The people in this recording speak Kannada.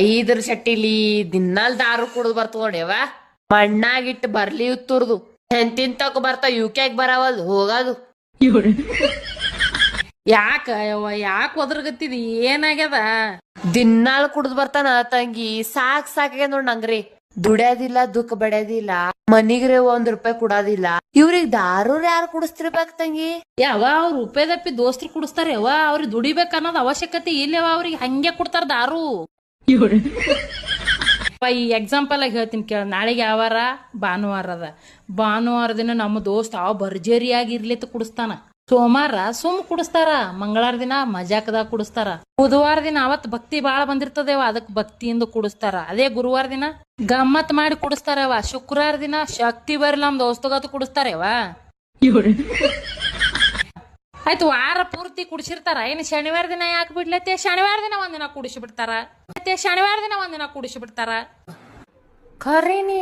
ಐದರ ಶಟ್ಟಿಲಿ ದಿನಾಲ್ ದಾರು ಕುಡ್ದು ಬರ್ತದ ನೋಡ್ಯವ ಮಣ್ಣಾಗಿಟ್ಟು ಬರ್ಲಿ ಉತ್ತುರ್ದು ಎಂತಿಂತಕ್ ಬರ್ತಾವ ಯುಕ್ಯಾಗ್ ಬರವಲ್ದು ಹೋಗದು ಯಾಕ ಯವ್ವ ಯಾಕ ಒದರ್ಗತ್ತಿದಿ ಏನಾಗ್ಯದ? ದಿನಾಲ್ ಕುಡ್ದು ಬರ್ತಾನ ತಂಗಿ ಸಾಕ್ ಸಾಕಾಗ್ಯದ ನೋಡ್ ನಂಗ್ರಿ. ದುಡ್ಯಾದಿಲ್ಲ ದುಃಖ ಬಡ್ಯಾದಿಲ್ಲ ಮನಿಗ್ರೆ ₹1 ಕೊಡೋದಿಲ್ಲ ಇವ್ರಿಗ್ ದಾರು ಯಾರು ಕುಡಿಸ್ತಿರ್ಬೇಕ ತಂಗಿ? ಯಾವ ಅವ್ರ ಉಪೇದಪ್ಪಿ ದೋಸ್ತರು ಕುಡಿಸ್ತಾರ ಯವ್ವ ಅವ್ರಿಗೆ ದುಡಿಬೇಕ ಅನ್ನೋದ್ ಅವಶ್ಯಕತೆ ಇಲ್ಲವ ಅವ್ರಿಗೆ ಹಂಗೆ ಕೊಡ್ತಾರ ದಾರು. ಈ ಎಕ್ಸಾಂಪಲ್ ಆಗಿ ಹೇಳ್ತೀನಿ ಕೇಳ. ನಾಳೆಗೆ ಯಾವಾರ ಭಾನುವಾರ ಅದ. ಭಾನುವಾರ ದಿನ ನಮ್ಮ ದೋಸ್ತ ಅವ ಭರ್ಜರಿಯಾಗಿ ಇರ್ಲಿತ್ ಕುಡಿಸ್ತಾನ. ಸೋಮವಾರ ಸುಮ್ ಕುಡಿಸ್ತಾರ, ಮಂಗಳವಾರ ದಿನ ಮಜಾಕದಾಗ ಕುಡಿಸ್ತಾರ, ಬುಧವಾರ ದಿನ ಅವತ್ ಭಕ್ತಿ ಬಾಳ ಬಂದಿರ್ತದೇವ ಅದಕ್ ಭಕ್ತಿಯಿಂದ ಕುಡಿಸ್ತಾರ, ಅದೇ ಗುರುವಾರ ದಿನ ಗಮ್ಮತ್ ಮಾಡಿ ಕುಡಿಸ್ತಾರವ, ಶುಕ್ರವಾರ ದಿನ ಶಕ್ತಿ ಬರಲ್ಲ ನಮ್ ದೋಸ್ತಗತ್ ಕುಡಿಸ್ತಾರವ. ಆಯ್ತು ವಾರ ಪೂರ್ತಿ ಕುಡಿಸಿರ್ತಾರ. ಏನ್ ಶನಿವಾರ ದಿನ ಯಾಕೆ ಬಿಡ್ಲತ್ತೆ? ಶನಿವಾರ ದಿನ ಒಂದಿನ ಕುಡಿಸಿ ಬಿಡ್ತಾರ, ಮತ್ತೆ ಶನಿವಾರ ದಿನ ಒಂದಿನ ಕುಡಿಸಿ ಬಿಡ್ತಾರ. ಖರೇನಿ